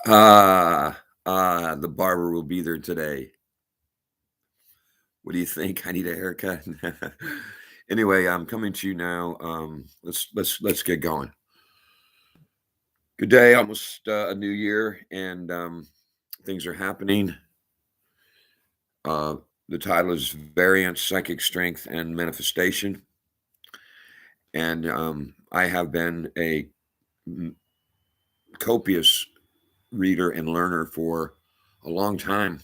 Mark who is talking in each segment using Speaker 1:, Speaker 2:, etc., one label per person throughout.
Speaker 1: The barber will be there today. What do you think? I need a haircut. Anyway, I'm coming to you now. Let's get going. Good day, almost a new year, and things are happening. Uh, the title is Variance, Psychic Strength, and Manifestation. And I have been a copious reader and learner for a long time.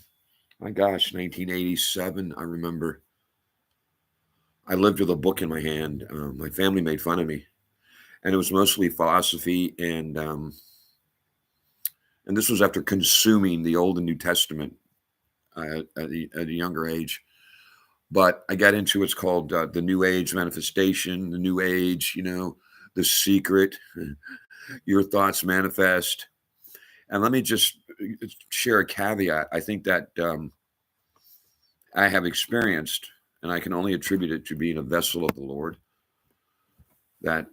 Speaker 1: My gosh, 1987, I remember. I lived with a book in my hand. My family made fun of me, and it was mostly philosophy, and this was after consuming the Old and New Testament at a younger age. But I got into what's called the New Age manifestation, the New Age, the secret, your thoughts manifest. And let me just share a caveat. I think that I have experienced, and I can only attribute it to being a vessel of the Lord, that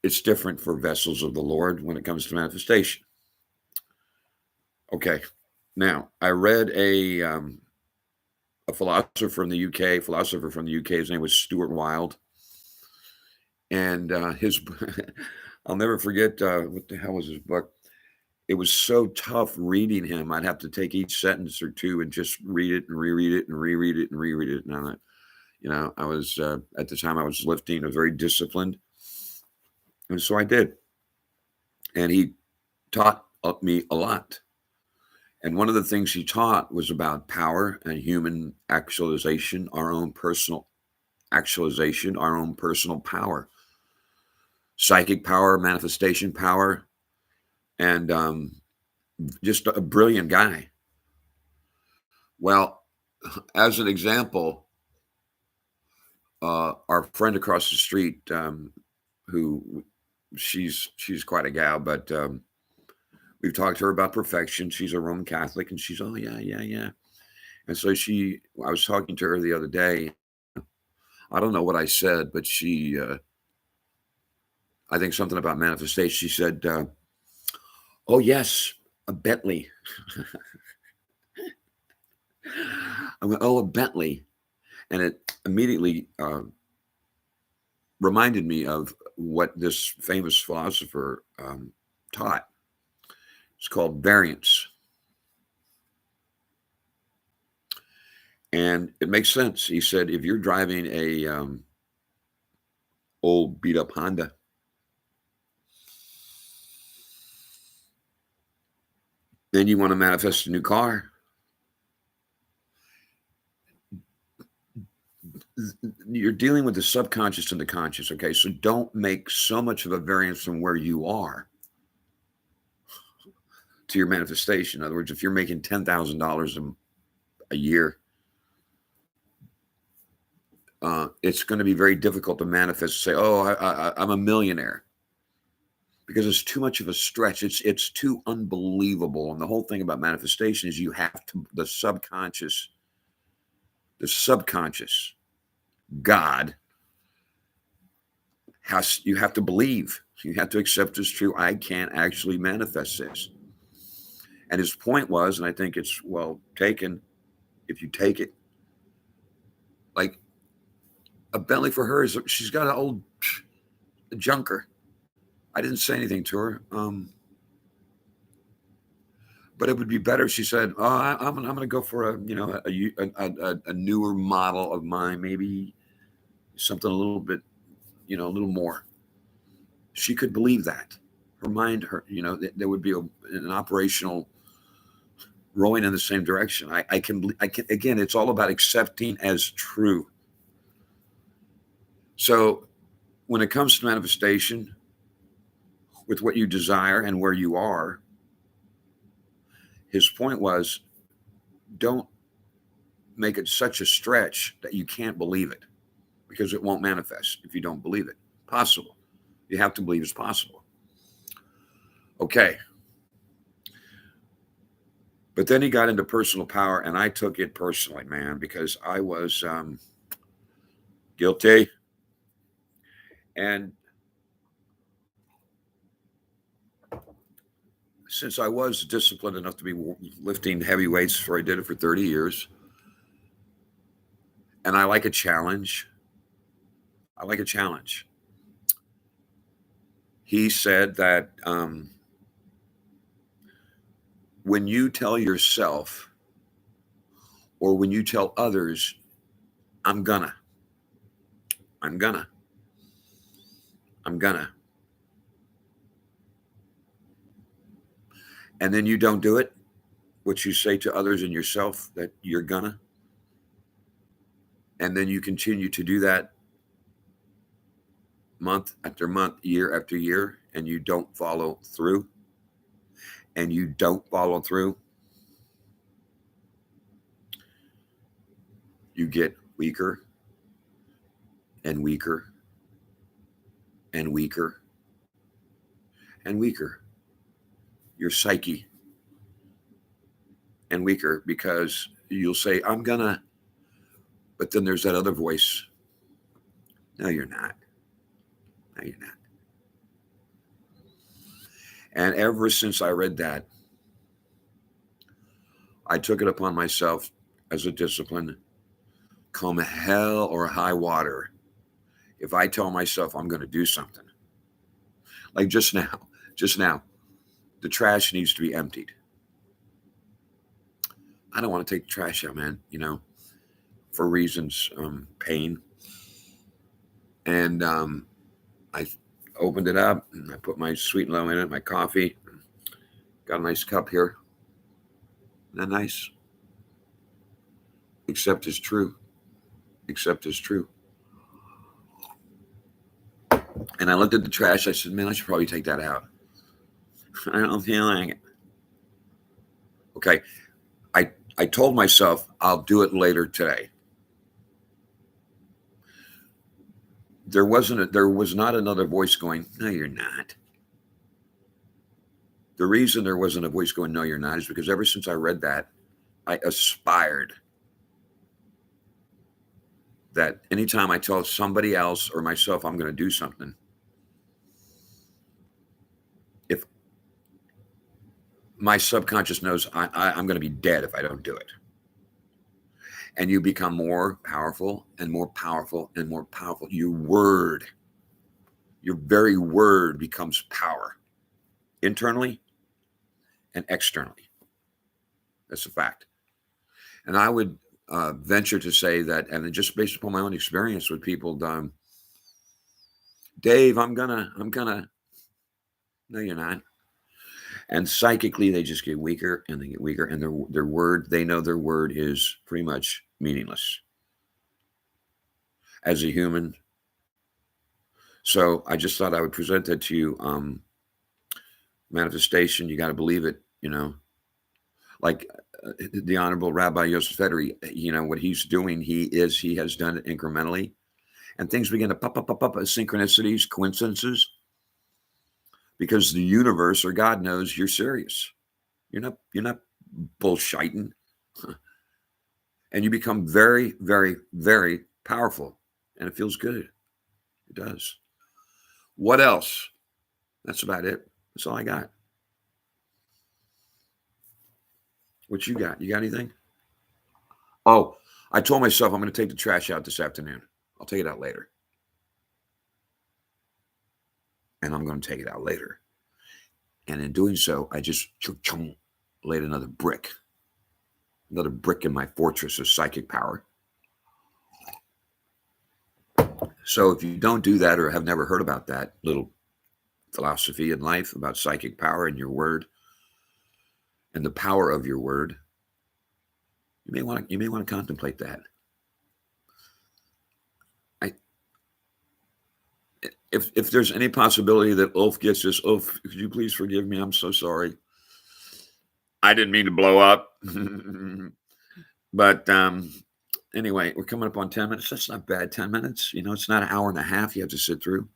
Speaker 1: it's different for vessels of the Lord when it comes to manifestation. Okay, now I read a philosopher from the UK. His name was Stuart Wilde, and his I'll never forget what the hell was his book. It was so tough reading him. I'd have to take each sentence or two and just read it and reread it and reread it and reread it. And I was at the time I was lifting. I was very disciplined, and so I did. And he taught me a lot. And one of the things he taught was about power and human actualization, our own personal actualization, our own personal power, psychic power, manifestation power, and just a brilliant guy. Well, as an example, our friend across the street, who she's quite a gal, but we've talked to her about perfection. She's a Roman Catholic, and she's, oh yeah, yeah, yeah. And so I was talking to her the other day. I don't know what I said, but I think something about manifestation. She said, oh yes, a Bentley. I went, oh, a Bentley. And it immediately reminded me of what this famous philosopher taught. It's called variance. And it makes sense. He said, if you're driving a old beat up Honda, then you want to manifest a new car. You're dealing with the subconscious and the conscious. Okay. So don't make so much of a variance from where you are to your manifestation. In other words, if you're making $10,000 a year, it's going to be very difficult to manifest. Say, "Oh, I'm a millionaire," because it's too much of a stretch. It's too unbelievable. And the whole thing about manifestation is you have to the subconscious, God you have to believe. You have to accept as true. I can't actually manifest this. And his point was, and I think it's well taken, if you take it, like a Bentley for her is she's got an old junker. I didn't say anything to her, but it would be better. She said, "Oh, I'm going to go for a newer model of mine, maybe something a little bit, a little more." She could believe that. Her mind, there would be an operational rowing in the same direction. I can. Again, it's all about accepting as true. So when it comes to manifestation, with what you desire and where you are, his point was, don't make it such a stretch that you can't believe it, because it won't manifest if you don't believe it. Possible. You have to believe it's possible. Okay. But then he got into personal power, and I took it personally, man, because I was guilty. And since I was disciplined enough to be lifting heavy weights, for I did it for 30 years, and I like a challenge. I like a challenge. He said that when you tell yourself or when you tell others, I'm gonna, I'm gonna, I'm gonna, and then you don't do it, what you say to others and yourself that you're gonna, and then you continue to do that month after month, year after year, and you don't follow through, and you don't follow through, you get weaker and weaker and weaker and weaker. Your psyche and weaker because you'll say, I'm gonna, but then there's that other voice. No, you're not. No, you're not. And ever since I read that, I took it upon myself as a discipline, come hell or high water. If I tell myself I'm going to do something, like just now, the trash needs to be emptied. I don't want to take the trash out, man, for reasons, pain. And I opened it up and I put my sweet and low in it, my coffee. Got a nice cup here. Isn't that nice? Except is true. Except is true. And I looked at the trash. I said, man, I should probably take that out. I don't feel like it. Okay. I told myself I'll do it later today. There was not another voice going, no, you're not. The reason there wasn't a voice going, no, you're not, is because ever since I read that, I aspired that anytime I tell somebody else or myself I'm going to do something, if my subconscious knows I'm going to be dead if I don't do it. And you become more powerful and more powerful and more powerful. Your very word becomes power, internally and externally. That's a fact. And I would venture to say that, and just based upon my own experience with people, Dave, I'm gonna, no, you're not. And psychically, they just get weaker and they get weaker, and their word, they know their word is pretty much meaningless as a human. So I just thought I would present that to you. Manifestation, you got to believe it, like the Honorable Rabbi Yosef Federer, what he's doing, he has done it incrementally, and things begin to pop, synchronicities, coincidences, because the universe or God knows you're serious. You're not bullshitting. And you become very, very, very powerful, and it feels good. It does. What else? That's about it. That's all I got. What you got? You got anything? Oh, I told myself I'm going to take the trash out this afternoon. I'll take it out later. And I'm going to take it out later. And in doing so, I just laid another brick in my fortress of psychic power. So if you don't do that or have never heard about that little philosophy in life about psychic power and your word and the power of your word, you may want to contemplate that. If there's any possibility that Ulf gets this, Ulf, could you please forgive me? I'm so sorry. I didn't mean to blow up. But anyway, we're coming up on 10 minutes. That's not bad, 10 minutes. It's not an hour and a half you have to sit through.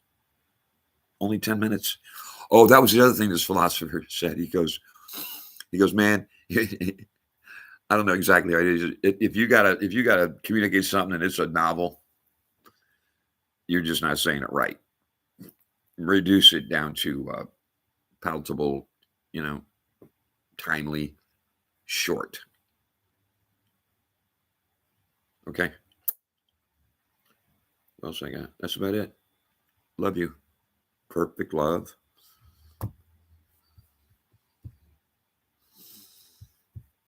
Speaker 1: Only 10 minutes. Oh, that was the other thing this philosopher said. He goes, man, I don't know exactly how it is. If you gotta communicate something and it's a novel, you're just not saying it right. Reduce it down to palatable, timely, short. Okay. What else I got? That's about it. Love you. Perfect love.